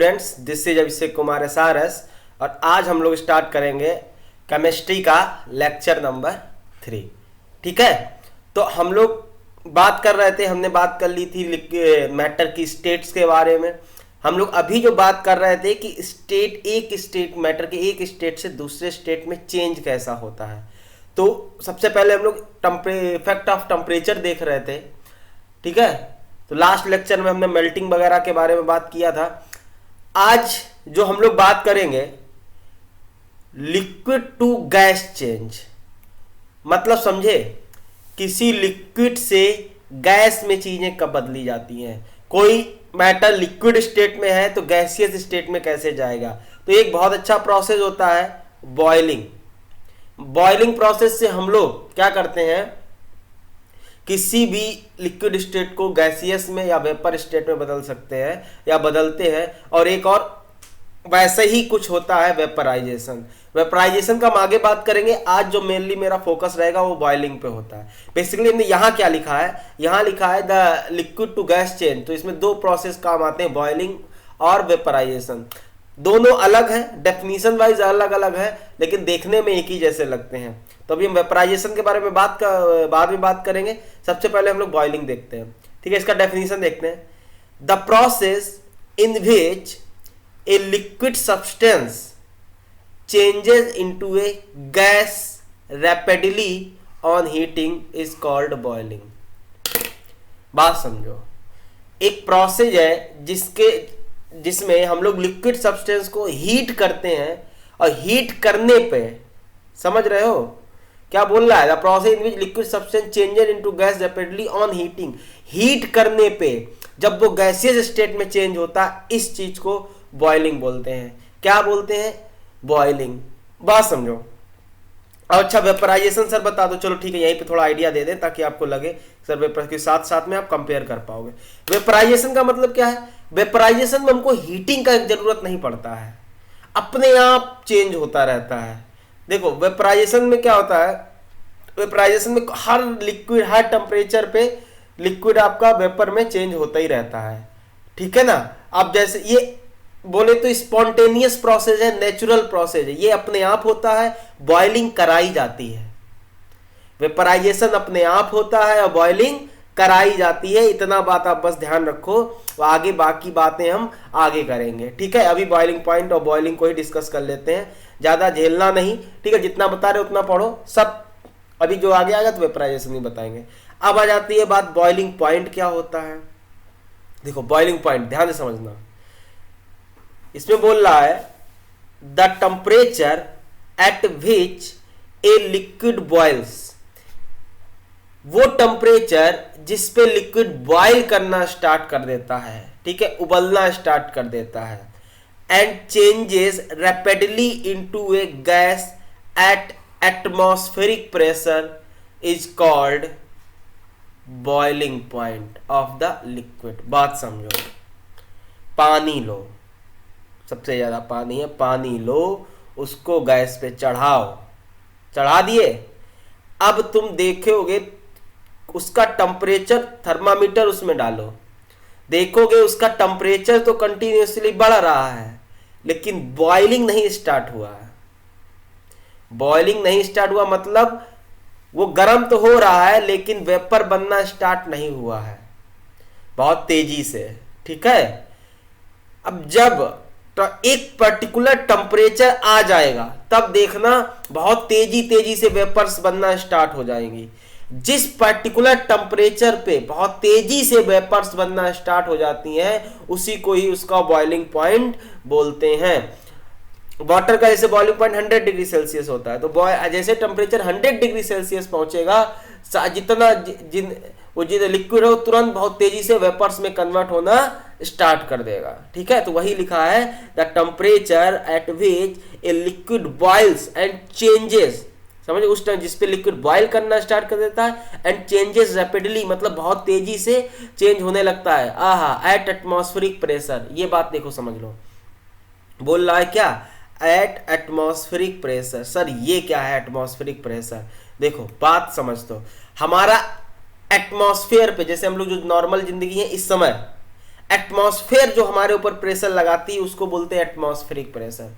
Students, this is Abhishek Kumar SRS और आज हम लोग स्टार्ट करेंगे केमिस्ट्री का लेक्चर नंबर 3। ठीक है, तो हम लोग बात कर रहे थे, हमने बात कर ली थी मैटर की स्टेट्स के बारे में। हम लोग अभी जो बात कर रहे थे कि मैटर के एक स्टेट से दूसरे स्टेट में चेंज कैसा होता है। तो सबसे पहले हम लोग इफेक्ट ऑफ टेम्परेचर देख रहे थे। ठीक है, तो लास्ट लेक्चर में हमने मेल्टिंग वगैरह के बारे में बात किया था। आज जो हम लोग बात करेंगे लिक्विड टू गैस चेंज, मतलब समझे किसी लिक्विड से गैस में चीजें कब बदली जाती हैं। कोई मैटर लिक्विड स्टेट में है तो गैसियस स्टेट में कैसे जाएगा। तो एक बहुत अच्छा प्रोसेस होता है बॉइलिंग। बॉइलिंग प्रोसेस से हम लोग क्या करते हैं, किसी भी लिक्विड स्टेट को गैसियस में या वेपर स्टेट में बदल सकते हैं या बदलते हैं। और एक और वैसे ही कुछ होता है वेपराइजेशन। वेपराइजेशन का हम आगे बात करेंगे। आज जो मेनली मेरा फोकस रहेगा वो बॉइलिंग पे होता है। बेसिकली हमने यहाँ क्या लिखा है, यहाँ लिखा है the liquid to gas change. तो इसमें दो प्रोसेस काम आते हैं, बॉइलिंग और वेपराइजेशन। दोनों अलग है, डेफिनेशन वाइज अलग अलग है, लेकिन देखने में एक ही जैसे लगते हैं। तो अभी हम वेपराइजेशन के बारे में बाद में बात करेंगे। सबसे पहले हम लोग बॉइलिंग देखते हैं। ठीक है, इसका डेफिनेशन देखते हैं। The process in which a liquid substance changes into A gas rapidly on heating is called boiling. बात समझो, एक प्रोसेस है जिसमें हम लोग लिक्विड सब्सटेंस को हीट करते हैं और हीट करने पे, समझ रहे हो क्या बोल रहा है, the process in which liquid substance changes into gas rapidly on heating. Heat करने पे जब वो गैसियस स्टेट में चेंज होता है, इस चीज को बॉइलिंग बोलते हैं। क्या बोलते हैं? बॉइलिंग। बात समझो। और अच्छा, वेपराइजेशन सर बता दो। चलो ठीक है, यहीं पे थोड़ा आइडिया दे दें ताकि आपको लगे सर वेपर के साथ साथ में आप कंपेयर कर पाओगे। वेपराइजेशन का मतलब क्या है? वेपराइजेशन में हमको हीटिंग का जरूरत नहीं पड़ता है, अपने आप चेंज होता रहता है। देखो वेपराइजेशन में क्या होता है, वेपराइजेशन में हर लिक्विड हर टेम्परेचर पे लिक्विड आपका वेपर में चेंज होता ही रहता है। ठीक है ना। अब जैसे ये बोले तो स्पॉन्टेनियस प्रोसेस है, नेचुरल प्रोसेस है, ये अपने आप होता है। बॉइलिंग कराई जाती है। वेपराइजेशन अपने आप होता है और बॉइलिंग कराई जाती है। इतना बात आप बस ध्यान रखो, आगे बाकी बातें हम आगे करेंगे। ठीक है, अभी बॉइलिंग पॉइंट और बॉइलिंग को ही डिस्कस कर लेते हैं, ज्यादा झेलना नहीं। ठीक है, जितना बता रहे उतना पढ़ो सब। अभी जो आगे आएगा तो वेपराइजेशन ही बताएंगे। अब आ जाती है बात बॉइलिंग पॉइंट क्या होता है। देखो बॉइलिंग पॉइंट ध्यान से समझना। इसमें बोल रहा है the temperature at which a liquid boils. वो टेम्परेचर जिस पे लिक्विड बॉइल करना स्टार्ट कर देता है, ठीक है, उबलना स्टार्ट कर देता है, and changes rapidly into A gas at atmospheric pressure is called boiling point of the liquid. बात समझो, पानी लो, सबसे ज्यादा पानी है, पानी लो, उसको गैस पे चढ़ाओ, चढ़ा दिए। अब तुम देखोगे उसका टेम्परेचर, थर्मामीटर उसमें डालो, देखोगे उसका टेम्परेचर तो कंटिन्यूसली बढ़ रहा है, लेकिन बॉइलिंग नहीं स्टार्ट हुआ है। बॉइलिंग नहीं स्टार्ट हुआ मतलब वो गर्म तो हो रहा है लेकिन वेपर बनना स्टार्ट नहीं हुआ है बहुत तेजी से। ठीक है, अब जब तो एक पर्टिकुलर टेम्परेचर आ जाएगा तब देखना बहुत तेजी से वेपर्स बनना स्टार्ट हो जाएंगी। जिस पर्टिकुलर टेम्परेचर पे बहुत तेजी से वेपर्स बनना स्टार्ट हो जाती हैं, उसी को ही उसका बॉइलिंग पॉइंट बोलते हैं। वाटर का जैसे बॉइलिंग पॉइंट 100 डिग्री सेल्सियस होता है, तो जैसे टेम्परेचर 100 डिग्री सेल्सियस पहुंचेगा, जितना वो लिक्विड हो तुरंत बहुत तेजी से वेपर्स में कन्वर्ट होना स्टार्ट कर देगा। ठीक है, तो वही लिखा है the temperature at which a liquid boils and changes. समझे, उस टाइम जिसपे लिक्विड बॉइल करना स्टार्ट कर देता है, एंड चेंजेस रैपिडली मतलब बहुत तेजी से चेंज होने लगता है, आहा, एट एटमॉस्फेरिक प्रेशर। ये बात देखो समझ लो, बोल रहा है क्या, एट एटमॉस्फेरिक प्रेशर। सर ये क्या है एटमॉस्फेरिक प्रेशर? देखो बात समझ दो, हमारा एटमॉस्फेयर पे, जैसे हम लोग जो नॉर्मल जिंदगी है इस समय एटमॉस्फेयर जो हमारे ऊपर प्रेशर लगाती है उसको बोलते हैं atmospheric pressure.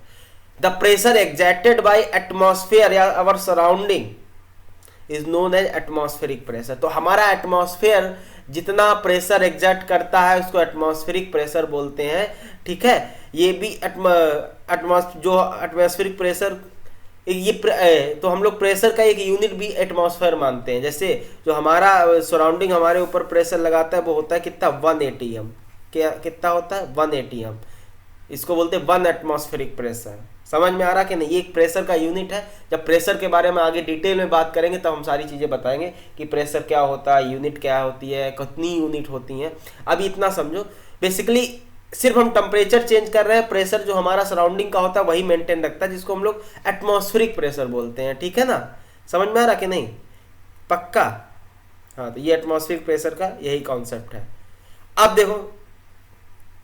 The pressure exerted by atmosphere या our surrounding is known as atmospheric pressure. तो हमारा एटमॉस्फेयर जितना प्रेशर एग्जर्ट करता है उसको एटमॉस्फेरिक प्रेशर बोलते हैं। ठीक है, ये भी एटमॉस्फेरिक प्रेशर तो हम लोग प्रेशर का एक यूनिट भी एटमॉस्फेयर मानते हैं। जैसे जो हमारा सराउंडिंग हमारे ऊपर प्रेशर लगाता है वो होता है कितना 1 atm। क्या कितना होता है 1 atm। इसको बोलते हैं 1 एटमॉस्फेरिक प्रेशर। समझ में आ रहा कि नहीं, ये एक प्रेशर का यूनिट है। जब प्रेशर के बारे में आगे डिटेल में बात करेंगे तब हम सारी चीज़ें बताएंगे कि प्रेशर क्या होता है, यूनिट क्या होती है, कितनी यूनिट होती हैं। अभी इतना समझो, बेसिकली सिर्फ हम टेम्परेचर चेंज कर रहे हैं, प्रेशर जो हमारा सराउंडिंग का होता है वही मेंटेन रखता है, जिसको हम लोग एटमॉस्फेरिक प्रेशर बोलते हैं। ठीक है ना, समझ में आ रहा कि नहीं, पक्का? हाँ, तो ये एटमॉस्फेरिक प्रेशर का यही कॉन्सेप्ट है। अब देखो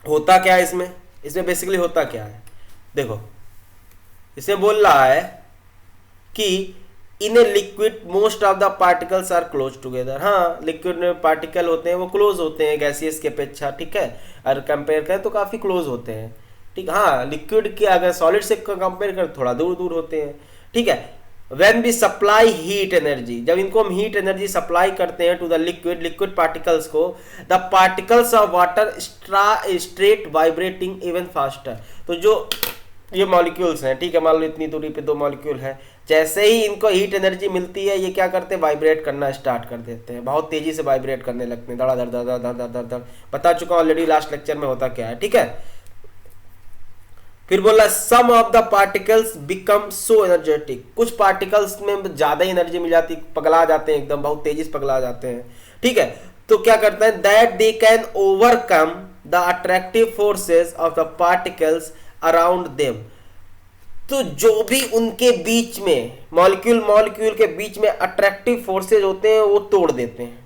होता क्या है इसमें बेसिकली होता क्या है, देखो इसमें बोल रहा है कि in a liquid most of the particles are close together. हाँ, लिक्विड में पार्टिकल होते हैं वो क्लोज होते हैं गैसियस के अपेक्षा। ठीक है, अगर कंपेयर करें तो काफ़ी क्लोज होते हैं। ठीक, हाँ, लिक्विड के अगर सॉलिड से कंपेयर करें थोड़ा दूर दूर होते हैं। ठीक है, when we supply heat energy, जब इनको हम हीट एनर्जी सप्लाई करते हैं टू द लिक्विड पार्टिकल्स को, the particles of water start vibrating even faster. तो जो ये मॉलिक्यूल्स हैं, ठीक है, मान लो इतनी दूरी पे 2 मॉलिक्यूल हैं, जैसे ही इनको हीट एनर्जी मिलती है ये क्या करते हैं, वाइब्रेट करना स्टार्ट कर देते हैं, बहुत तेजी से वाइब्रेट करने लगते हैं, धड़ा धड़ धड़ धड़ धड़ धड़ धड़। बता चुका ऑलरेडी लास्ट लेक्चर में होता क्या है। ठीक है, फिर बोला some of the particles become so energetic, कुछ पार्टिकल्स में ज्यादा एनर्जी मिल जाती, पगला जाते हैं एकदम, बहुत तेजी से पगला जाते हैं। ठीक है, तो क्या करता है, that they can overcome the attractive forces of the particles around them. तो जो भी उनके बीच में मॉलिक्यूल के बीच में अट्रैक्टिव फोर्सेज होते हैं वो तोड़ देते हैं,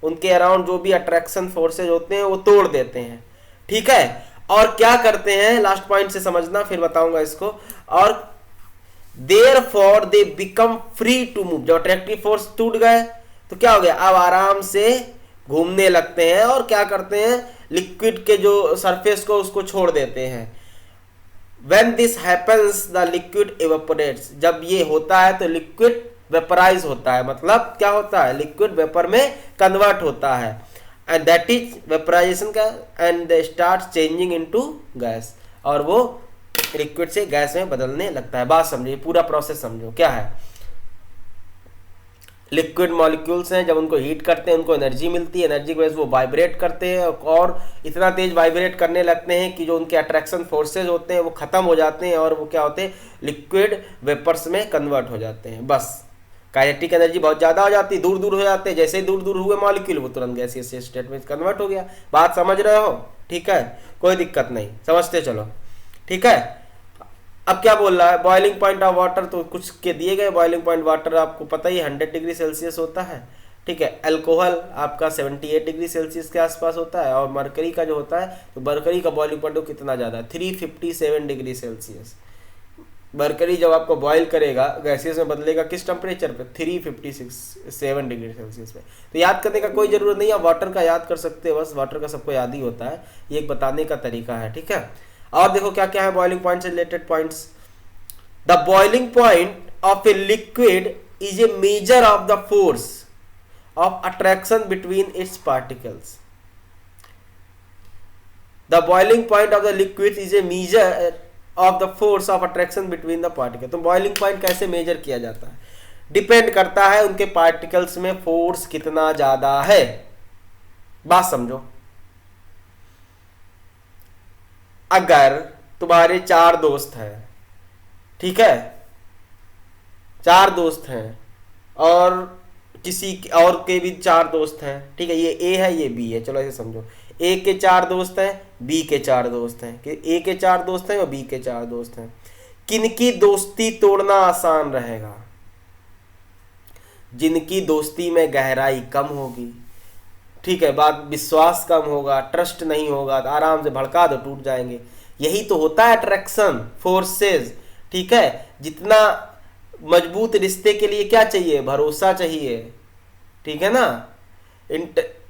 उनके अराउंड जो भी अट्रैक्शन फोर्सेज होते हैं वो तोड़ देते हैं। ठीक है, और क्या करते हैं, लास्ट पॉइंट से समझना फिर बताऊंगा इसको। और therefore they become free to move. जब अट्रैक्टिव फोर्स टूट गए तो क्या हो गया, अब आराम से घूमने लगते हैं और क्या करते हैं, लिक्विड के जो सरफेस को उसको छोड़ देते हैं। When this happens, the liquid evaporates। जब ये होता है तो लिक्विड वेपराइज होता है, मतलब क्या होता है, लिक्विड वेपर में कन्वर्ट होता है, एंड दैट इज वेपराइजेशन का, and they start changing into gas, और वो लिक्विड से गैस में बदलने लगता है। बात समझिए, पूरा प्रोसेस समझो क्या है। लिक्विड मॉलिक्यूल्स हैं, जब उनको हीट करते हैं उनको एनर्जी मिलती है, एनर्जी की वजह से वो वाइब्रेट करते हैं और इतना तेज वाइब्रेट करने लगते हैं कि जो उनके अट्रैक्शन फोर्सेज होते हैं वो खत्म हो जाते हैं और वो क्या होते हैं, लिक्विड वेपर्स में कन्वर्ट हो जाते हैं। बस काइनेटिक एनर्जी बहुत ज़्यादा हो जाती है, दूर दूर हो जाते हैं, जैसे ही दूर दूर हुए मॉलिक्यूल वो तुरंत गैसियस स्टेट में कन्वर्ट हो गया। बात समझ रहे हो? ठीक है, कोई दिक्कत नहीं, समझते चलो। ठीक है, अब क्या बोल रहा है, बॉइलिंग पॉइंट ऑफ वाटर, तो कुछ के दिए गए बॉइलिंग पॉइंट वाटर आपको पता ही 100 डिग्री सेल्सियस होता है। ठीक है, अल्कोहल आपका 78 डिग्री सेल्सियस के आसपास होता है, और मरकरी का जो होता है तो मरकरी का बॉइलिंग पॉइंट कितना ज़्यादा है, 357 डिग्री सेल्सियस। मरकरी जब आपको बॉयल करेगा गैसियस में बदलेगा किस टेम्परेचर पे, 357 डिग्री सेल्सियस पे। तो याद करने का कोई जरूरत नहीं है, वाटर का याद कर सकते हैं, बस वाटर का सबको याद ही होता है, ये एक बताने का तरीका है। ठीक है, और देखो क्या क्या है बॉइलिंग पॉइंट से related points. The boiling point of a liquid is a measure of the force of attraction between it's particles. The boiling point of the liquid is a measure of the force of attraction between the particle. तो boiling point कैसे major किया जाता है, depend करता है उनके particles में force कितना ज्यादा है। बात समझो, अगर तुम्हारे 4 दोस्त हैं, ठीक है, 4 दोस्त हैं और किसी और के भी 4 दोस्त हैं, ठीक है, ये ए है ये बी है, चलो ऐसे समझो, ए के 4 दोस्त हैं, बी के 4 दोस्त हैं, कि ए के 4 दोस्त हैं और बी के 4 दोस्त हैं। किनकी दोस्ती तोड़ना आसान रहेगा, जिनकी दोस्ती में गहराई कम होगी। ठीक है, बात विश्वास कम होगा, ट्रस्ट नहीं होगा, तो आराम से भड़का दो टूट जाएंगे। यही तो होता है अट्रैक्शन फोर्सेस। ठीक है, जितना मजबूत रिश्ते के लिए क्या चाहिए, भरोसा चाहिए। ठीक है ना,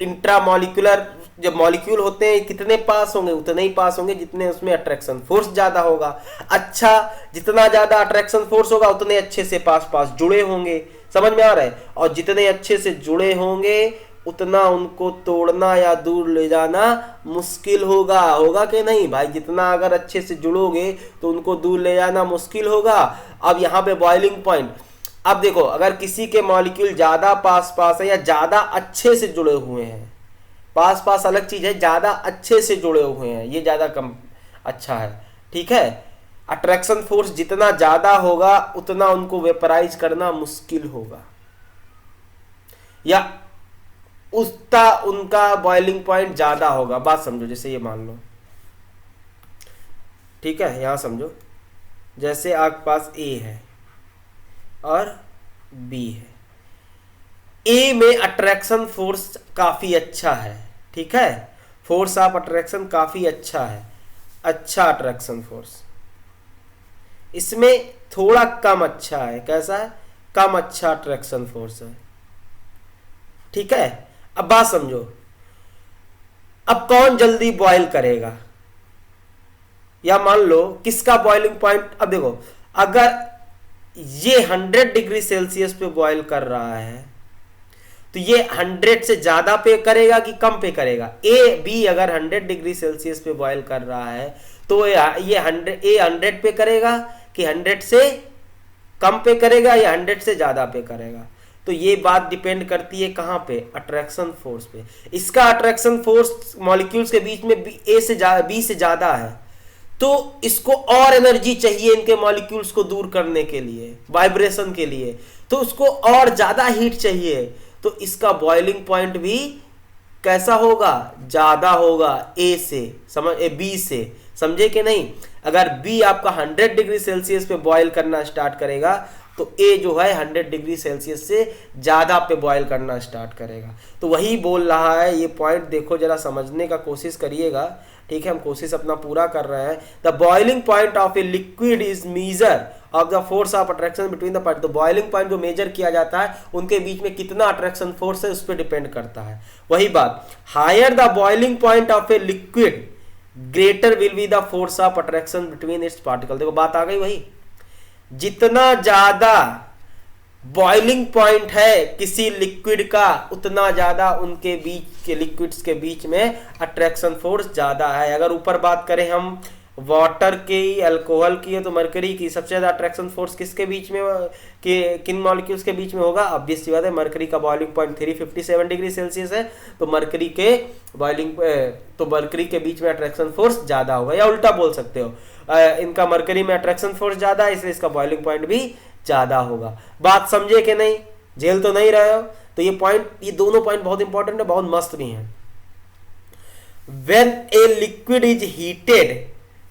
इंट्रामॉलिक्यूलर जब मॉलिक्यूल होते हैं कितने पास होंगे, उतने ही पास होंगे जितने उसमें अट्रैक्शन फोर्स ज्यादा होगा। अच्छा, जितना ज्यादा अट्रैक्शन फोर्स होगा उतने अच्छे से पास पास जुड़े होंगे, समझ में आ रहा है। और जितने अच्छे से जुड़े होंगे उतना उनको तोड़ना या दूर ले जाना मुश्किल होगा। होगा कि नहीं भाई? जितना अगर अच्छे से जुड़ोगे तो उनको दूर ले जाना मुश्किल होगा। अब यहाँ पे बॉइलिंग पॉइंट, अब देखो अगर किसी के मॉलिक्यूल ज्यादा पास पास है या ज्यादा अच्छे से जुड़े हुए हैं, पास पास अलग चीज है, ज्यादा अच्छे से जुड़े हुए हैं ये ज्यादा कम अच्छा है, ठीक है। अट्रैक्शन फोर्स जितना ज्यादा होगा उतना उनको वेपराइज करना मुश्किल होगा, या उसका उनका बॉइलिंग पॉइंट ज्यादा होगा। बात समझो, जैसे ये मान लो, ठीक है, यहां समझो, जैसे आपके पास ए है और बी है। ए में अट्रैक्शन फोर्स काफी अच्छा है, ठीक है, फोर्स ऑफ अट्रैक्शन काफी अच्छा है, अच्छा अट्रैक्शन फोर्स। इसमें थोड़ा कम अच्छा है, कैसा है? कम अच्छा अट्रैक्शन फोर्स है, ठीक है। अब बात समझो, अब कौन जल्दी बॉयल करेगा, या मान लो किसका बॉइलिंग पॉइंट, अब देखो अगर ये 100 डिग्री सेल्सियस पे बॉयल कर रहा है तो ये 100 से ज्यादा पे करेगा कि कम पे करेगा? ए बी अगर 100 डिग्री सेल्सियस पे बॉयल कर रहा है तो ये 100 पे करेगा कि 100 से कम पे करेगा या 100 से ज्यादा पे करेगा? तो ये बात डिपेंड करती है कहां पे? अट्रैक्शन फोर्स पे। इसका अट्रैक्शन फोर्स मॉलिक्यूल्स के बीच में बी से ज्यादा है, तो इसको और एनर्जी चाहिए इनके मॉलिक्यूल्स को दूर करने के लिए, वाइब्रेशन के लिए, तो उसको और ज्यादा हीट चाहिए, तो इसका बॉइलिंग पॉइंट भी कैसा होगा? ज्यादा होगा ए से, बी से, समझे कि नहीं? अगर बी आपका 100 डिग्री सेल्सियस पे बॉयल करना स्टार्ट करेगा तो ए जो है 100 डिग्री सेल्सियस से ज्यादा पे बॉयल करना स्टार्ट करेगा। तो वही बोल रहा है, ये पॉइंट देखो जरा, समझने का कोशिश करिएगा, ठीक है, हम कोशिश अपना पूरा कर रहे हैं। The boiling point of a liquid is measure of the force of attraction between the part. तो बॉइलिंग पॉइंट जो मेजर किया जाता है उनके बीच में कितना अट्रैक्शन फोर्स है उस पर डिपेंड करता है। वही बात, higher the boiling point of a liquid greater will be the force of attraction between its particle. देखो बात आ गई वही, जितना ज्यादा बॉइलिंग पॉइंट है किसी लिक्विड का उतना ज्यादा उनके बीच के लिक्विड्स के बीच में अट्रैक्शन फोर्स ज्यादा है। अगर ऊपर बात करें हम वाटर की, अल्कोहल की है तो मरकरी की, सबसे ज्यादा अट्रैक्शन फोर्स किसके बीच में, किन मॉलिक्यूल्स के बीच में होगा? ऑब्वियस सी बात है, मरकरी का बॉइलिंग पॉइंट 357 डिग्री सेल्सियस है, तो मरकरी के बीच में अट्रैक्शन फोर्स ज्यादा होगा। या उल्टा बोल सकते हो, इनका मरकरी में अट्रैक्शन फोर्स ज्यादा है इसलिए इसका बॉइलिंग पॉइंट भी ज्यादा होगा। बात समझे कि नहीं? झेल तो नहीं रहे हो? तो ये दोनों पॉइंट बहुत इंपॉर्टेंट है, बहुत मस्त भी हैं। When a liquid is heated,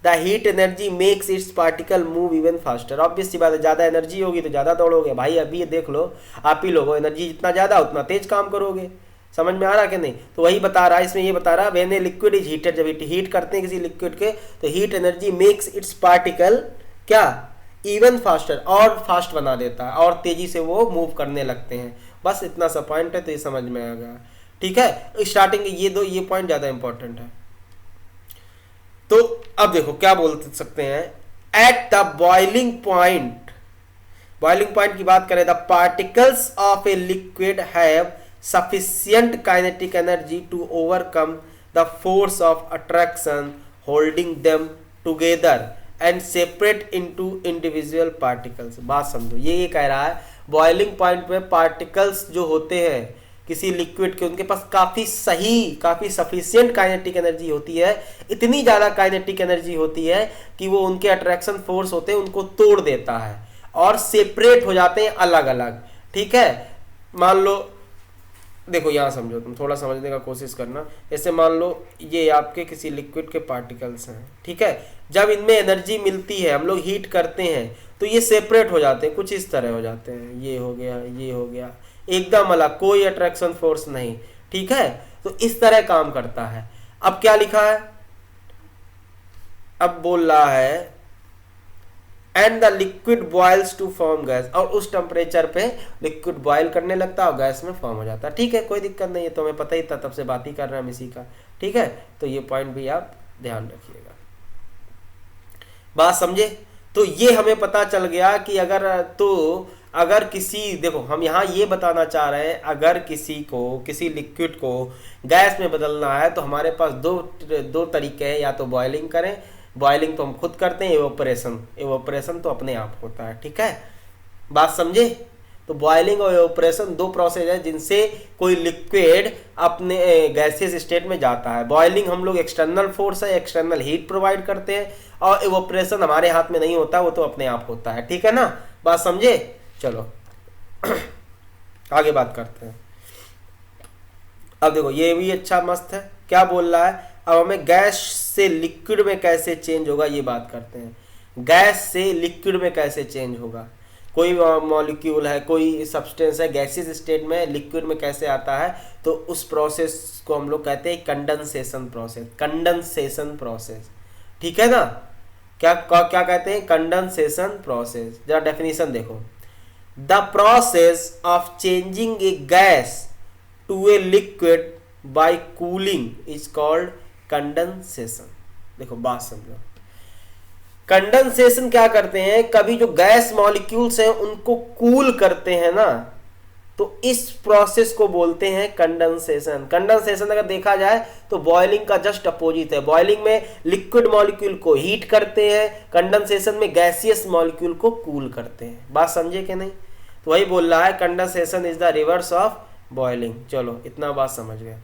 the heat energy makes its particle move even faster। Obvious सी बात है, ज्यादा एनर्जी होगी तो ज्यादा दौड़ोगे भाई। अभी ये देख लो, आप ही लोगो, एनर्जी जितना ज्यादा उतना तेज काम करोगे। समझ में आ रहा कि नहीं? तो वही बता रहा है इसमें, ये बता रहा है when a liquid is heated, जब हीट करते हैं किसी लिक्विड के तो heat energy makes it's particle क्या? इवन फास्टर, और फास्ट बना देता है, और तेजी से वो मूव करने लगते हैं। बस इतना सा पॉइंट है, तो ये समझ में आ गया, ठीक है। स्टार्टिंग ये पॉइंट ज्यादा इंपॉर्टेंट है। तो अब देखो क्या बोल सकते हैं, एट द बॉइलिंग पॉइंट की बात करें, the particles of a liquid have sufficient kinetic energy to overcome the force of attraction holding them together and separate into individual particles। बात समझो, ये कह रहा है बॉइलिंग पॉइंट पे पार्टिकल्स जो होते हैं किसी लिक्विड के, उनके पास काफी सफिशिएंट काइनेटिक एनर्जी होती है, इतनी ज्यादा काइनेटिक एनर्जी होती है कि वो उनके अट्रैक्शन फोर्स होते हैं उनको तोड़ देता है और सेपरेट हो जाते हैं अलग अलग, ठीक है। मान लो, देखो यहां समझो, तुम थोड़ा समझने का कोशिश करना। जैसे मान लो ये आपके किसी लिक्विड के पार्टिकल्स हैं, ठीक है, जब इनमें एनर्जी मिलती है, हम लोग हीट करते हैं तो ये सेपरेट हो जाते हैं, कुछ इस तरह हो जाते हैं, ये हो गया एकदम अलग, कोई अट्रैक्शन फोर्स नहीं, ठीक है। तो इस तरह काम करता है। अब क्या लिखा है, अब बोल रहा है and the liquid boils to form gas, और उस टेम्परेचर पे लिक्विड बॉयल करने लगता है और गैस में फॉर्म हो जाता है। ठीक है, कोई दिक्कत नहीं है, तो हमें पता ही था, तब से बात ही कर रहे हैं हम इसी का। ठीक है, तो ये पॉइंट भी आप ध्यान रखिएगा। बात समझे? तो ये हमें पता चल गया कि अगर किसी, देखो हम यहाँ ये बताना चाह रहे हैं, अगर किसी लिक्विड को गैस में बदलना है तो हमारे पास दो तरीके हैं, या तो बॉइलिंग करें, बॉइलिंग तो हम खुद करते हैं, एवोपरेशन तो अपने आप होता है। ठीक है, बात समझे? तो बॉइलिंग और एवोपरेशन दो प्रोसेस है जिनसे कोई लिक्विड अपने गैसियस स्टेट में जाता है। बॉइलिंग हम लोग एक्सटर्नल फोर्स है, एक्सटर्नल हीट प्रोवाइड करते हैं, और एवोपरेशन हमारे हाथ में नहीं होता, वो तो अपने आप होता है। ठीक है ना, बात समझे? चलो आगे बात करते हैं। अब देखो ये भी अच्छा मस्त है, क्या बोल रहा है, अब हमें गैस से लिक्विड में कैसे चेंज होगा ये बात करते हैं। गैस से लिक्विड में कैसे चेंज होगा, कोई मॉलिक्यूल है, कोई सब्सटेंस है, गैसियस स्टेट में लिक्विड में कैसे आता है, तो उस प्रोसेस को हम लोग कहते हैं कंडेंसेशन प्रोसेस। ठीक है ना, क्या कहते हैं? Condensation process. जरा डेफिनेशन देखो, the process of changing a gas to a liquid by cooling is called condensation. देखो बात समझो, कंडेंसेशन क्या करते हैं, कभी जो गैस मॉलिक्यूल्स हैं उनको कूल करते हैं ना, तो इस प्रोसेस को बोलते हैं कंडेंसेशन। कंडेंसेशन अगर देखा जाए तो बॉइलिंग का जस्ट अपोजिट है। बॉइलिंग में लिक्विड मॉलिक्यूल को हीट करते हैं, कंडेंसेशन में गैसियस मॉलिक्यूल को कूल करते हैं। बात समझे कि नहीं? तो वही बोल रहा है, condensation is the reverse of boiling. चलो इतना बात समझ गए।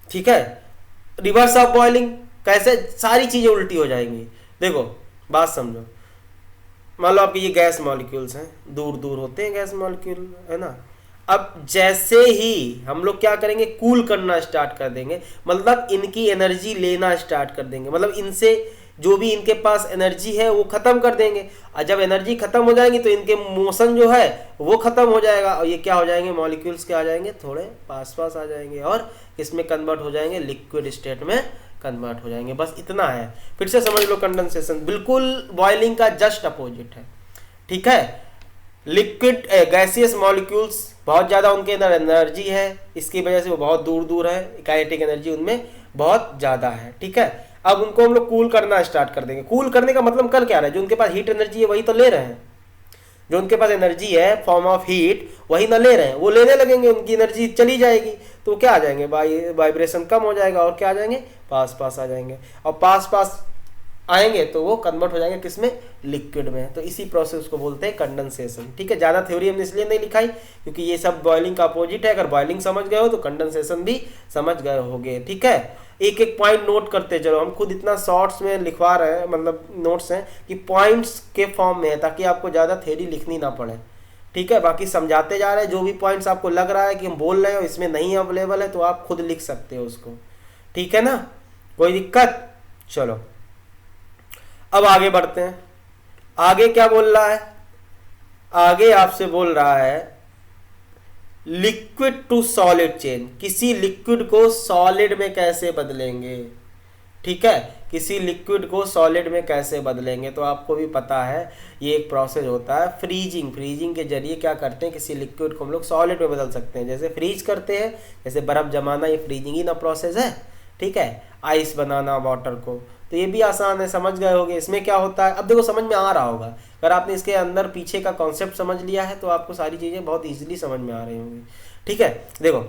ठीक है, रिवर्स ऑफ बॉइलिंग कैसे, सारी चीजें उल्टी हो जाएंगी। देखो बात समझो, मान लो आपके ये गैस मॉलिक्यूल्स हैं, दूर दूर होते हैं गैस मॉलिक्यूल, है ना। अब जैसे ही हम लोग क्या करेंगे, कूल करना स्टार्ट कर देंगे, मतलब इनकी एनर्जी लेना स्टार्ट कर देंगे, मतलब इनसे जो भी इनके पास एनर्जी है वो खत्म कर देंगे। और जब एनर्जी खत्म हो जाएगी तो इनके मोशन जो है वो खत्म हो जाएगा, और ये क्या हो जाएंगे, मॉलिक्यूल्स क्या आ जाएंगे, थोड़े पास पास आ जाएंगे, और किसमें कन्वर्ट हो जाएंगे, लिक्विड स्टेट में कन्वर्ट हो जाएंगे। बस इतना है, फिर से समझ लो, कंडेंसेशन बिल्कुल बॉइलिंग का जस्ट अपोजिट है। ठीक है, लिक्विड गैसियस मॉलिक्यूल्स बहुत ज़्यादा उनके अंदर एनर्जी है, इसकी वजह से वो बहुत दूर दूर है, काइनेटिक एनर्जी उनमें बहुत ज़्यादा है। ठीक है, अब उनको हम लोग कूल करना स्टार्ट कर देंगे। कूल करने का मतलब कर क्या रहा है, जो उनके पास हीट एनर्जी है वही तो ले रहे हैं, जो उनके पास एनर्जी है फॉर्म ऑफ हीट वही ना ले रहे हैं, वो लेने लगेंगे, उनकी एनर्जी चली जाएगी, तो क्या आ जाएंगे, वाइब्रेशन कम हो जाएगा, और क्या आ जाएंगे, पास पास आ जाएंगे, और पास पास आएंगे तो वो कन्वर्ट हो जाएंगे किसमें, लिक्विड में। तो इसी प्रोसेस को बोलते हैं कंडेंसेशन। ठीक है, ज़्यादा थ्योरी हमने इसलिए नहीं लिखाई क्योंकि ये सब बॉइलिंग का अपोजिट है। अगर बॉइलिंग समझ गए हो तो कंडेंसेशन भी समझ गए होगे। ठीक है, एक एक पॉइंट नोट करते चलो, हम खुद इतना शॉर्ट्स में लिखवा रहे हैं, मतलब नोट्स हैं कि पॉइंट्स के फॉर्म में है, ताकि आपको ज़्यादा थ्योरी लिखनी ना पड़े। ठीक है, बाकी समझाते जा रहे हैं, जो भी पॉइंट्स आपको लग रहा है कि हम बोल रहे हो इसमें नहीं अवेलेबल है तो आप खुद लिख सकते हो उसको। ठीक है ना, कोई दिक्कत? चलो अब आगे बढ़ते हैं। आगे क्या बोल रहा है, आगे आपसे बोल रहा है लिक्विड टू सॉलिड चेंज, किसी लिक्विड को सॉलिड में कैसे बदलेंगे। ठीक है, किसी लिक्विड को सॉलिड में कैसे बदलेंगे, तो आपको भी पता है ये एक प्रोसेस होता है फ्रीजिंग। फ्रीजिंग के जरिए क्या करते हैं, किसी लिक्विड को हम लोग सॉलिड में बदल सकते हैं, जैसे फ्रीज करते हैं, जैसे बर्फ जमाना, ये फ्रीजिंग ही ना प्रोसेस है। ठीक है, आइस बनाना वाटर को, तो ये भी आसान है, समझ गए होगे इसमें क्या होता है। अब देखो समझ में आ रहा होगा, अगर आपने इसके अंदर पीछे का कॉन्सेप्ट समझ लिया है तो आपको सारी चीज़ें बहुत इजीली समझ में आ रही होंगी। ठीक है, देखो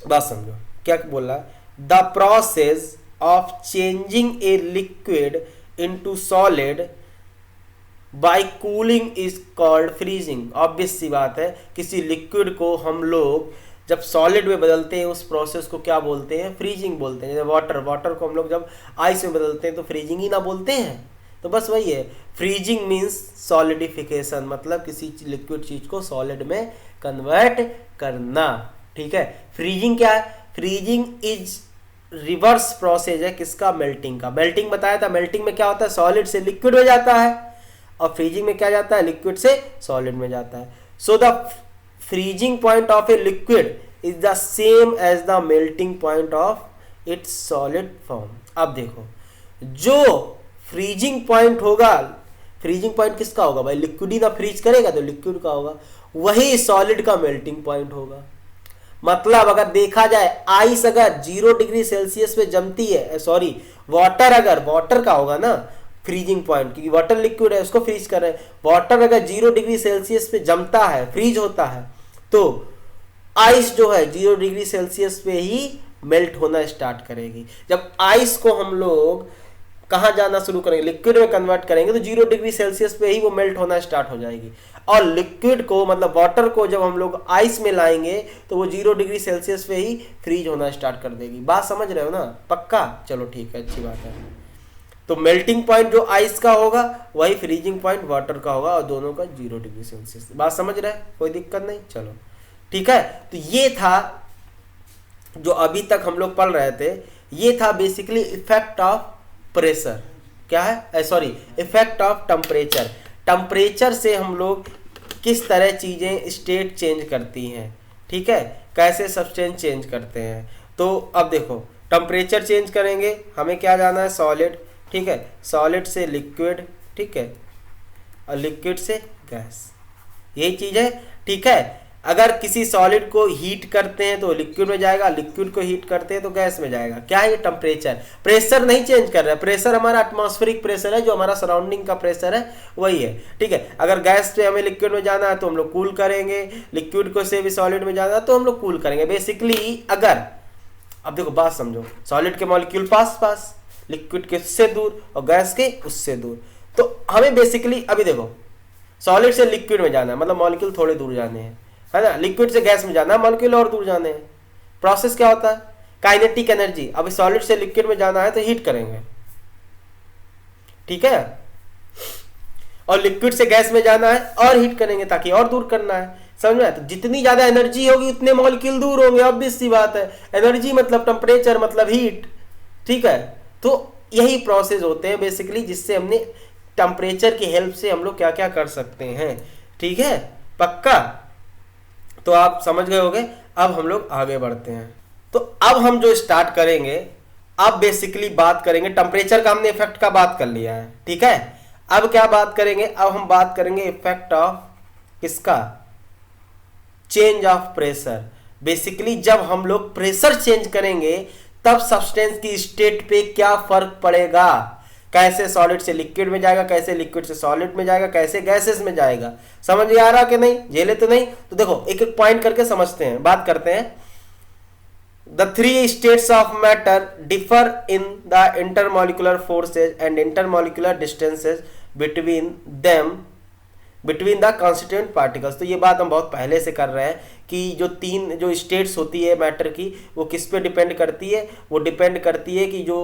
बात समझो क्या बोल रहा है, the process of changing a liquid into solid by cooling is called freezing. Obvious सी बात है, किसी लिक्विड को हम लोग जब सॉलिड में बदलते हैं उस प्रोसेस को क्या बोलते हैं, फ्रीजिंग बोलते हैं। जैसे वाटर को हम लोग जब आइस में बदलते हैं तो फ्रीजिंग ही ना बोलते हैं। तो बस वही है, फ्रीजिंग मीन्स सॉलिडिफिकेशन, मतलब किसी लिक्विड चीज को सॉलिड में कन्वर्ट करना। ठीक है, फ्रीजिंग क्या है, फ्रीजिंग इज रिवर्स प्रोसेस है किसका, मेल्टिंग का। मेल्टिंग बताया था, मेल्टिंग में क्या होता है, सॉलिड से लिक्विड में जाता है, और फ्रीजिंग में क्या जाता है, लिक्विड से सॉलिड में जाता है। So the freezing point of a liquid is the same as the melting point of its solid form। अब देखो, जो फ्रीजिंग पॉइंट होगा, फ्रीजिंग पॉइंट किसका होगा भाई, लिक्विड ही ना फ्रीज करेगा तो लिक्विड का होगा, वही सॉलिड का मेल्टिंग पॉइंट होगा। मतलब अगर देखा जाए आइस अगर 0 डिग्री सेल्सियस पे जमती है, सॉरी वाटर, अगर वाटर का होगा ना फ्रीजिंग पॉइंट, क्योंकि वाटर लिक्विड है उसको फ्रीज कर रहे हैं, वाटर अगर 0 डिग्री सेल्सियस पे जमता है, फ्रीज होता है, तो आइस जो है 0 डिग्री सेल्सियस पे ही मेल्ट होना स्टार्ट करेगी। जब आइस को हम लोग कहाँ जाना शुरू करेंगे, लिक्विड में कन्वर्ट करेंगे, तो 0 डिग्री सेल्सियस पे ही वो मेल्ट होना स्टार्ट हो जाएगी। और लिक्विड को मतलब वाटर को जब हम लोग आइस में लाएंगे तो वो 0 डिग्री सेल्सियस पे ही फ्रीज होना स्टार्ट कर देगी। बात समझ रहे हो ना, पक्का? चलो ठीक है, अच्छी बात है। तो मेल्टिंग पॉइंट जो आइस का होगा वही फ्रीजिंग पॉइंट वाटर का होगा, और दोनों का 0 डिग्री सेल्सियस। बात समझ रहे हैं, कोई दिक्कत नहीं? चलो ठीक है। तो ये था जो अभी तक हम लोग पढ़ रहे थे, ये था बेसिकली इफेक्ट ऑफ प्रेशर। क्या है, sorry, effect of temperature. Temperature से हम लोग किस तरह चीजें स्टेट चेंज करती हैं, ठीक है, कैसे सब्सटेंस चेंज करते हैं। तो अब देखो, टेम्परेचर चेंज करेंगे, हमें क्या जाना है, सॉलिड, ठीक है, सॉलिड से लिक्विड, ठीक है, और लिक्विड से गैस, यही चीज है, ठीक है। अगर किसी सॉलिड को हीट करते हैं तो लिक्विड में जाएगा, लिक्विड को हीट करते हैं तो गैस में जाएगा। क्या है ये, टेम्परेचर। प्रेशर नहीं चेंज कर रहा है, प्रेशर हमारा एटमॉस्फेरिक प्रेशर है, जो हमारा सराउंडिंग का प्रेशर है वही है, ठीक है। अगर गैस से हमें लिक्विड में जाना है तो हम लोग कूल करेंगे, लिक्विड को से भी सॉलिड में जाना है तो हम लोग कूल करेंगे। बेसिकली अगर, अब देखो बात समझो, सॉलिड के मॉलिक्यूल पास पास, लिक्विड के उससे दूर और गैस के उससे दूर, तो हमें बेसिकली अभी देखो सॉलिड से लिक्विड में जाना है, मतलब मॉलिक्यूल थोड़े दूर जाने हैं, है ना। लिक्विड से गैस में जाना है, मॉलिक्यूल और दूर जाने हैं। प्रोसेस क्या होता है, काइनेटिक एनर्जी। अभी सॉलिड से लिक्विड में जाना है तो हीट करेंगे, ठीक है, और लिक्विड से गैस में जाना है और हीट करेंगे ताकि और दूर करना है, समझ में आया? तो जितनी ज्यादा एनर्जी होगी उतने मॉलिक्यूल दूर होंगे, ऑब्वियस सी बात है। एनर्जी मतलब टेम्परेचर मतलब हीट, ठीक है। तो यही प्रोसेस होते हैं बेसिकली, जिससे हमने टेम्परेचर की हेल्प से हम लोग क्या क्या कर सकते हैं, ठीक है, पक्का? तो आप समझ गए होंगे। अब हम लोग आगे बढ़ते हैं। तो अब हम जो स्टार्ट करेंगे, अब बेसिकली बात करेंगे टेम्परेचर का, हमने इफेक्ट का बात कर लिया है, ठीक है। अब क्या बात करेंगे, अब हम बात करेंगे इफेक्ट ऑफ किसका, चेंज ऑफ प्रेशर। बेसिकली जब हम लोग प्रेशर चेंज करेंगे तब सब्सटेंस की स्टेट पे क्या फर्क पड़ेगा, कैसे सॉलिड से लिक्विड में जाएगा, कैसे लिक्विड से सॉलिड में जाएगा, कैसे गैसेस में जाएगा। समझ में आ रहा कि नहीं, झेले तो नहीं? तो देखो एक एक पॉइंट करके समझते हैं, बात करते हैं। The three states of matter differ in the intermolecular forces and intermolecular distances between them between the constituent particles. तो ये बात हम बहुत पहले से कर रहे हैं कि जो तीन जो स्टेट्स होती है मैटर की, वो किस पे डिपेंड करती है, वो डिपेंड करती है कि जो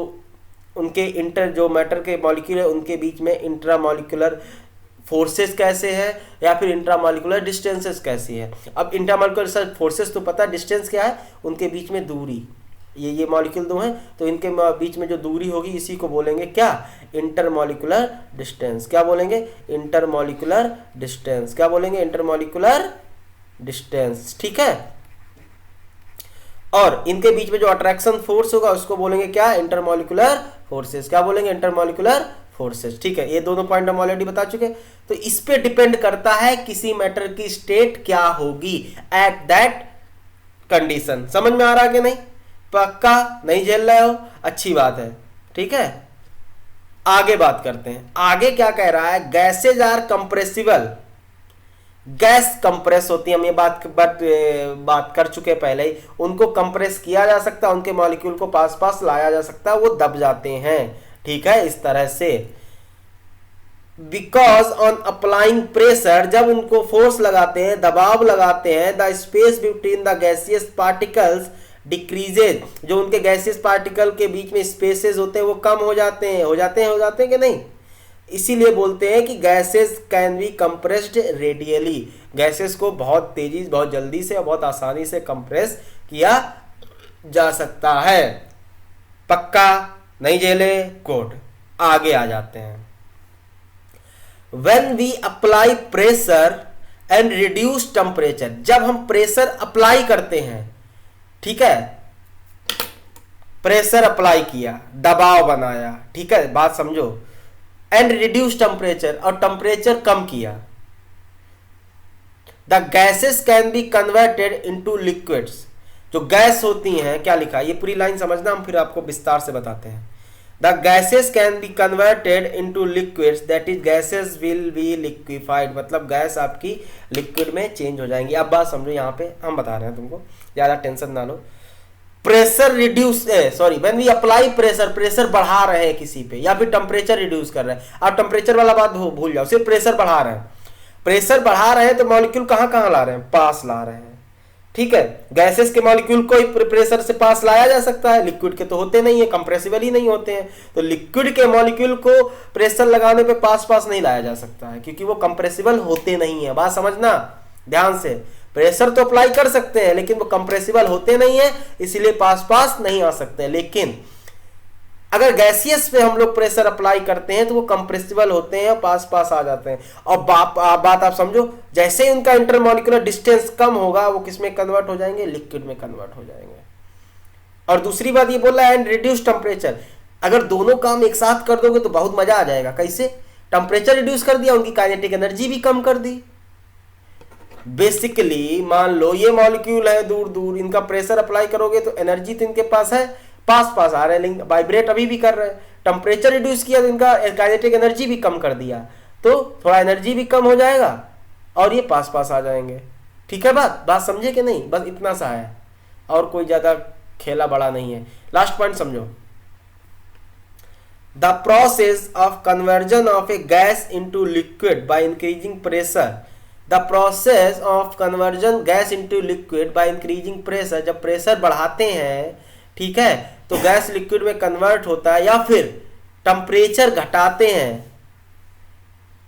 उनके जो मैटर के मॉलिक्यूल है उनके बीच में इंट्रामॉलिक्यूलर फोर्सेस कैसे है, या फिर इंट्रामॉलिक्यूलर डिस्टेंसेस कैसी है। अब इंट्रामॉलिक्यूलर फोर्सेस तो पता है, डिस्टेंस क्या है, उनके बीच में दूरी, ये मॉलिक्यूल दो हैं तो इनके बीच में जो दूरी होगी इसी को बोलेंगे क्या, इंटरमॉलिक्यूलर डिस्टेंस। क्या बोलेंगे, इंटरमॉलिक्यूलर डिस्टेंस। क्या बोलेंगे, इंटरमॉलिक्यूलर डिस्टेंस, ठीक है। और इनके बीच में जो अट्रैक्शन फोर्स होगा उसको बोलेंगे क्या, इंटरमॉलिक्यूलर फोर्सेस। क्या बोलेंगे, इंटरमॉलिक्यूलर फोर्सेस, ठीक है। ये दोनों पॉइंट हम ऑलरेडी बता चुके। तो इस पे डिपेंड करता है किसी मैटर की स्टेट क्या होगी एट दैट कंडीशन। समझ में आ रहा है कि नहीं, पक्का? नहीं झेल रहे हो, अच्छी बात है, ठीक है। आगे बात करते हैं, आगे क्या कह रहा है, gases are compressible. Gas compress होती है, हम ये बात कर चुके पहले ही। उनको कंप्रेस किया जा सकता है, उनके मॉलिक्यूल को पास पास लाया जा सकता है, वो दब जाते हैं, ठीक है, इस तरह से। बिकॉज ऑन अप्लाइंग प्रेशर, जब उनको फोर्स लगाते हैं, दबाव लगाते हैं, the space between the gaseous particles decreases. जो उनके गैसियस पार्टिकल के बीच में स्पेसेस होते हैं वो कम हो जाते हैं कि नहीं। इसीलिए बोलते हैं कि gases can be compressed radially. Gases को बहुत तेजी, बहुत जल्दी से और बहुत आसानी से कंप्रेस किया जा सकता है, पक्का? नहीं झेले, कोड। आगे आ जाते हैं। When we apply pressure and reduce temperature, जब हम प्रेशर अप्लाई करते हैं, ठीक है, प्रेशर अप्लाई किया, दबाव बनाया, ठीक है, बात समझो। एंड रिड्यूस टेम्परेचर, और टेम्परेचर कम किया, the gases can be converted into liquids. जो गैस होती हैं, क्या लिखा है ये पूरी लाइन समझना, हम फिर आपको विस्तार से बताते हैं। The gases can be converted into liquids, that is gases will be liquefied, मतलब गैस आपकी लिक्विड में चेंज हो जाएंगी। अब बात समझो, यहाँ पे हम बता रहे हैं तुमको, ज्यादा टेंशन ना लो। Pressure reduce, sorry, when we apply pressure, pressure बढ़ा रहे हैं किसी पे, या फिर टेम्परेचर रिड्यूस कर रहे हैं। आप टेम्परेचर वाला बात भूल जाओ, सिर्फ प्रेशर बढ़ा रहे हैं। प्रेशर बढ़ा रहे हैं तो मॉलिक्यूल कहाँ कहाँ ला रहे हैं, पास ला रहे हैं, ठीक है। गैसेस के मॉलिक्यूल को प्रेशर से पास लाया जा सकता है, लिक्विड के तो होते नहीं है, कंप्रेसिबल ही नहीं होते हैं। तो लिक्विड के मॉलिक्यूल को प्रेशर लगाने पे पास पास नहीं लाया जा सकता है, क्योंकि वो कंप्रेसिबल होते नहीं है। बात समझना ध्यान से, प्रेशर तो अप्लाई कर सकते हैं लेकिन वो कंप्रेसिबल होते नहीं है, इसलिए पास पास नहीं आ सकते हैं। लेकिन अगर गैसियस पे हम लोग प्रेशर अप्लाई करते हैं तो वो कंप्रेसिबल होते हैं, पास पास आ जाते हैं। और बात आप समझो, जैसे ही उनका इंटरमॉलिक्यूलर डिस्टेंस कम होगा, वो किस में कन्वर्ट हो जाएंगे, लिक्विड में कन्वर्ट हो जाएंगे। और दूसरी बात ये बोल रहा है एंड रिड्यूस टेम्परेचर, अगर दोनों काम एक साथ कर दोगे तो बहुत मजा आ जाएगा। कैसे? टेम्परेचर रिड्यूस कर दिया, उनकी काइनेटिक एनर्जी भी कम कर दी। बेसिकली मान लो ये मॉलिक्यूल है दूर दूर, इनका प्रेशर अप्लाई करोगे तो एनर्जी तो इनके पास है, पास पास आ रहे हैं, लेकिन वाइब्रेट अभी भी कर रहे हैं। टेम्परेचर रिड्यूस किया तो इनका काइनेटिक एनर्जी भी कम कर दिया, तो थोड़ा एनर्जी भी कम हो जाएगा और ये पास पास आ जाएंगे। ठीक है, बात समझे कि नहीं? बस इतना सा है, और कोई ज्यादा खेला बड़ा नहीं है। लास्ट पॉइंट समझो, the process of conversion of A gas into liquid by increasing pressure, the process of conversion gas into liquid by increasing pressure, जब प्रेशर बढ़ाते हैं, ठीक है, तो गैस लिक्विड में कन्वर्ट होता है, या फिर टेम्परेचर घटाते हैं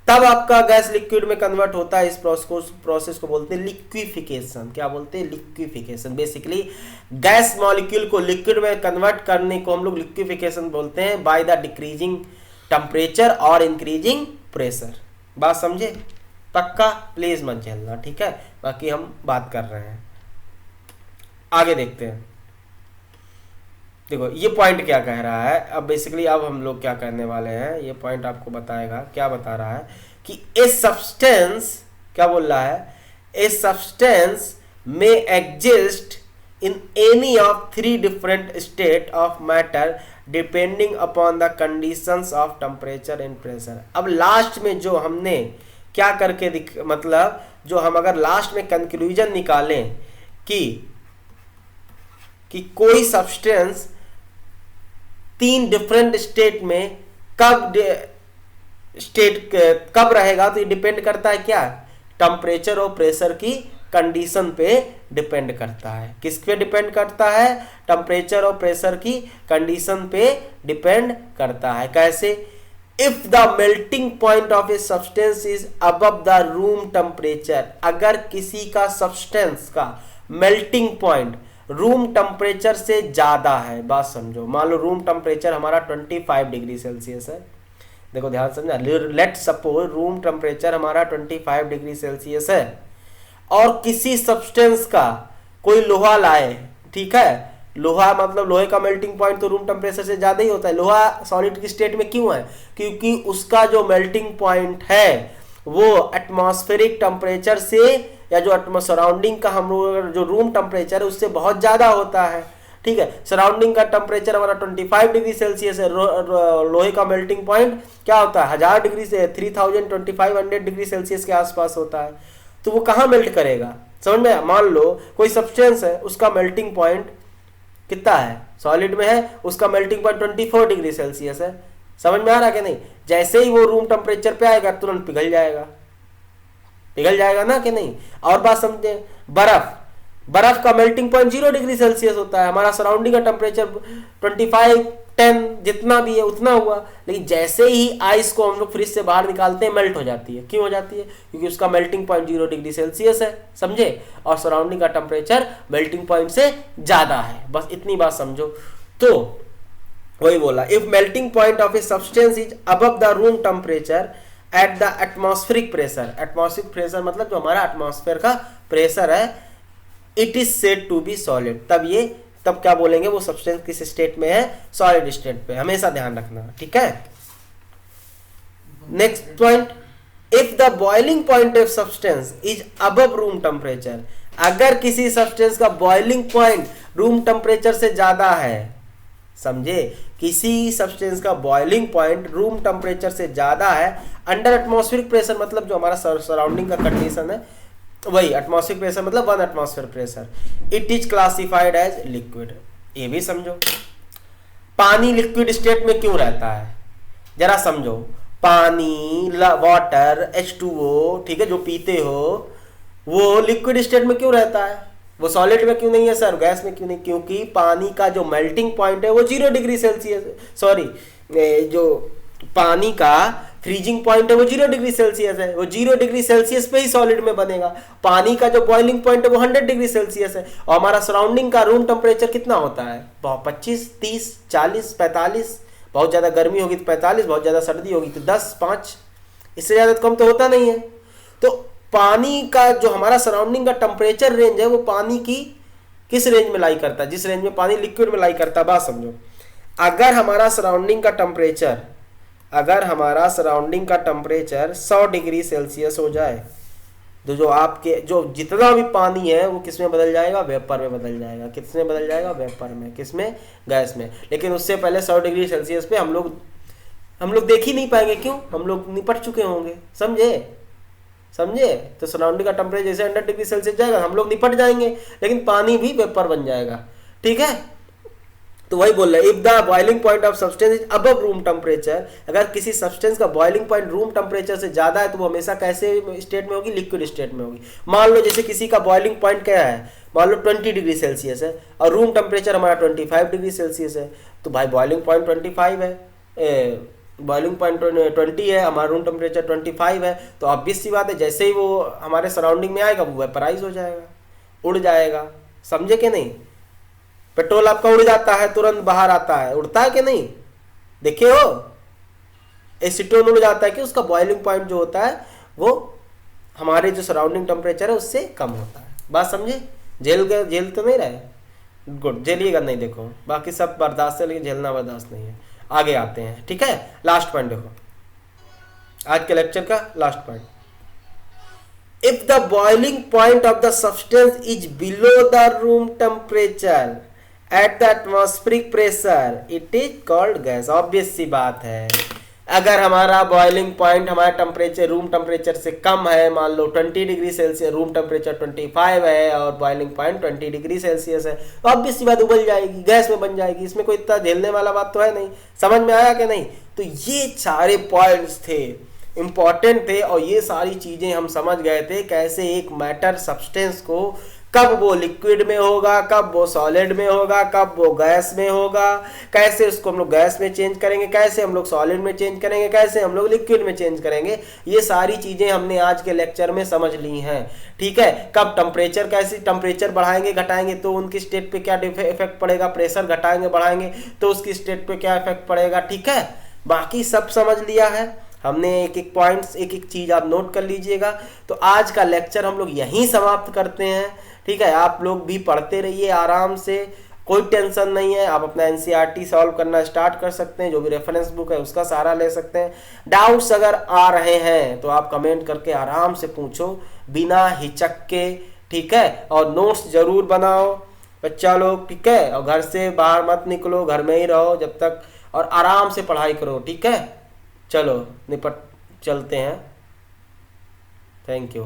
तब आपका गैस लिक्विड में कन्वर्ट होता है। इस प्रोसेस को बोलते हैं लिक्विफिकेशन। क्या बोलते हैं? लिक्विफिकेशन। बेसिकली गैस मॉलिक्यूल को लिक्विड में कन्वर्ट करने को हम लोग लिक्विफिकेशन बोलते हैं, बाय द डिक्रीजिंग टेम्परेचर और इंक्रीजिंग प्रेशर। बात समझे? पक्का? प्लीज मत झेलना, ठीक है। बाकी हम बात कर रहे हैं, आगे देखते हैं। देखो ये पॉइंट क्या कह रहा है। अब बेसिकली अब हम लोग क्या करने वाले हैं, ये पॉइंट आपको बताएगा। क्या बता रहा है कि ए सब्सटेंस, क्या बोल रहा है, ए सब्सटेंस में exist in any of 3 different state of matter depending upon the conditions of temperature and pressure. अब लास्ट में जो हमने क्या करके मतलब जो हम अगर लास्ट में कंक्लूजन निकालें कि कोई सब्सटेंस 3 डिफरेंट स्टेट में कब रहेगा, तो ये डिपेंड करता है क्या, टेम्परेचर और प्रेशर की कंडीशन पे डिपेंड करता है। किस पे डिपेंड करता है? टेम्परेचर और प्रेशर की कंडीशन पे डिपेंड करता है। कैसे? If the melting point of a substance is above the room temperature, अगर किसी का सब्सटेंस का मेल्टिंग पॉइंट रूम टेम्परेचर से ज्यादा है। बात समझो, मान लो रूम टेम्परेचर हमारा 25 डिग्री सेल्सियस है। देखो ध्यान समझना, लेट सपोज रूम टेम्परेचर हमारा 25 डिग्री सेल्सियस है और किसी सब्सटेंस का कोई लोहा लाए, ठीक है, लोहा मतलब लोहे का मेल्टिंग पॉइंट तो रूम टेम्परेचर से ज्यादा ही होता है। लोहा सॉलिड की स्टेट में क्यों है? क्योंकि उसका जो मेल्टिंग पॉइंट है वो एटमॉस्फेरिक टेम्परेचर से, या जो सराउंडिंग का हम लोग जो रूम टेम्परेचर है उससे बहुत ज्यादा होता है। ठीक है, सराउंडिंग का टेम्परेचर हमारा 25 डिग्री सेल्सियस है, लोहे का मेल्टिंग पॉइंट क्या होता है, 1000 डिग्री से 3200 डिग्री सेल्सियस के आसपास होता है। तो वो कहाँ मेल्ट करेगा? समझ में? मान लो कोई सब्सटेंस है, उसका मेल्टिंग पॉइंट कितना है, सॉलिड में है, उसका मेल्टिंग पॉइंट 24 डिग्री सेल्सियस है। समझ में आ रहा है कि नहीं? जैसे ही वो रूम टेम्परेचर पे आएगा तुरंत पिघल जाएगा ना कि नहीं? और बात समझे, बर्फ का मेल्टिंग पॉइंट 0 डिग्री सेल्सियस होता है। हमारा सराउंडिंग का टेम्परेचर 25, 10 जितना भी है उतना हुआ, लेकिन जैसे ही आइस को हम लोग फ्रिज से बाहर निकालते हैं मेल्ट हो जाती है। क्यों हो जाती है? क्योंकि उसका मेल्टिंग पॉइंट 0 डिग्री सेल्सियस है, समझे, और सराउंडिंग का टेम्परेचर मेल्टिंग पॉइंट से ज्यादा है। बस इतनी बात समझो। तो वही बोला, if melting point of a substance is above the room temperature at the atmospheric pressure, atmospheric pressure मतलब जो हमारा एटमॉस्फेयर का प्रेशर है, it is said to be solid. तब क्या बोलेंगे, वो सब्सटेंस किस स्टेट में है, सॉलिड स्टेट पे। हमेशा ध्यान रखना, ठीक है। Next point, if the boiling point of substance is above room temperature, अगर किसी सब्सटेंस का बॉइलिंग पॉइंट रूम टेम्परेचर से ज्यादा है, समझे, किसी सब्सटेंस का बॉइलिंग पॉइंट रूम टेम्परेचर से ज्यादा है अंडर एटमॉस्फेरिक प्रेशर, मतलब जो हमारा सराउंडिंग का कंडीशन है वही एटमॉस्फेरिक प्रेशर, मतलब 1 atmosphere pressure, it is classified as liquid. ये भी समझो, पानी लिक्विड स्टेट में क्यों रहता है, जरा समझो। पानी, वाटर, H2O, ठीक है, जो पीते हो वो लिक्विड स्टेट में क्यों रहता है, वो सॉलिड में क्यों नहीं है सर, गैस में क्यों नहीं? क्योंकि पानी का जो मेल्टिंग पॉइंट है वो 0 डिग्री सेल्सियस, सॉरी, जो पानी का फ्रीजिंग पॉइंट है वो 0 डिग्री सेल्सियस है, वो 0 डिग्री सेल्सियस पे ही सॉलिड में बनेगा। पानी का जो बॉइलिंग पॉइंट है वो 100 डिग्री सेल्सियस है, और हमारा सराउंडिंग का रूम टेम्परेचर कितना होता है, 25, 30, 40, 45, बहुत ज्यादा गर्मी होगी तो 45, बहुत ज्यादा सर्दी होगी तो 10, 5, इससे ज्यादा कम तो होता नहीं है। तो पानी का जो हमारा सराउंडिंग का टेम्परेचर रेंज है वो पानी की किस रेंज में लाई करता है, जिस रेंज में पानी लिक्विड में लाई करता है। बात समझो, अगर हमारा सराउंडिंग का टेम्परेचर 100 डिग्री सेल्सियस हो जाए तो जो आपके जो जितना भी पानी है वो किस में बदल जाएगा, वेपर में बदल जाएगा। किस में बदल जाएगा, वेपर में। किस में, गैस में। लेकिन उससे पहले 100 डिग्री सेल्सियस पे हम लोग देख ही नहीं पाएंगे, क्यों, हम लोग निपट चुके होंगे, समझे। तो सराउंडिंग का टेम्परेचर जैसे 100 डिग्री सेल्सियस जाएगा हम लोग निपट जाएंगे, लेकिन पानी भी वेपर बन जाएगा, ठीक है। तो वही बोल रहे हैं, if the boiling point of substance is above room temperature, अगर किसी सब्सटेंस का बॉइलिंग पॉइंट रूम टेम्परेचर से ज्यादा है तो वो हमेशा कैसे स्टेट में होगी, लिक्विड स्टेट में होगी। मान लो जैसे किसी का बॉइलिंग पॉइंट क्या है, मान लो 20 डिग्री सेल्सियस है और रूम टेम्परेचर हमारा 25 डिग्री सेल्सियस है, तो भाई बॉइलिंग पॉइंट 25 है, बॉइलिंग पॉइंट 20 है, हमारा रूम टेम्परेचर 25 है, तो ऑब्वियस सी बात है जैसे ही वो हमारे सराउंडिंग में आएगा वो वेपराइज हो जाएगा, उड़ जाएगा, समझे कि नहीं। पेट्रोल आपका उड़ जाता है, तुरंत बाहर आता है, उड़ता है कि नहीं, देखे हो। एसीटोन उड़ जाता है कि उसका बॉइलिंग पॉइंट जो होता है वो हमारे जो सराउंडिंग टेम्परेचर है उससे कम होता है। बात समझे, झेल तो नहीं रहे, गुड, झेलिएगा नहीं, देखो बाकी सब बर्दाश्त है लेकिन झेलना बर्दाश्त नहीं है। आगे आते हैं, ठीक है, लास्ट पॉइंट देखो, आज के लेक्चर का last point, if the boiling point of the substance is below the room temperature at the atmospheric pressure it is called gas. Obvious सी बात है, अगर हमारा बॉइलिंग पॉइंट हमारा टेम्परेचर रूम टेम्परेचर से कम है, मान लो 20 डिग्री सेल्सियस, रूम टेम्परेचर 25 है और बॉइलिंग पॉइंट 20 डिग्री सेल्सियस है, तो ऑब्वियस सी बात उबल जाएगी, गैस में बन जाएगी, इसमें कोई इतना झेलने वाला बात तो है नहीं। समझ में आया कि नहीं। तो ये सारे पॉइंट्स थे, इंपॉर्टेंट थे, और ये सारी चीजें हम समझ गए थे कैसे एक मैटर सब्सटेंस को कब वो लिक्विड में होगा, कब वो सॉलिड में होगा, कब वो गैस में होगा, कैसे उसको हम लोग गैस में चेंज करेंगे, कैसे हम लोग सॉलिड में चेंज करेंगे, कैसे हम लोग लिक्विड में चेंज करेंगे। ये सारी चीजें हमने आज के लेक्चर में समझ ली हैं, ठीक है। कब टेम्परेचर, कैसे टेम्परेचर बढ़ाएंगे घटाएंगे तो उनकी स्टेट पे क्या इफेक्ट पड़ेगा, प्रेशर घटाएंगे बढ़ाएंगे तो उसकी स्टेट पे क्या इफेक्ट पड़ेगा, ठीक है। बाकी सब समझ लिया है हमने, एक एक पॉइंट्स, एक एक चीज आप नोट कर लीजिएगा। तो आज का लेक्चर हम लोग यहीं समाप्त करते हैं, ठीक है। आप लोग भी पढ़ते रहिए आराम से, कोई टेंशन नहीं है। आप अपना एनसीईआरटी सॉल्व करना स्टार्ट कर सकते हैं, जो भी रेफरेंस बुक है उसका सहारा ले सकते हैं। डाउट्स अगर आ रहे हैं तो आप कमेंट करके आराम से पूछो, बिना हिचक के, ठीक है। और नोट्स जरूर बनाओ बच्चा लोग, ठीक है। और घर से बाहर मत निकलो, घर में ही रहो जब तक, और आराम से पढ़ाई करो, ठीक है। चलो निपट चलते हैं, थैंक यू।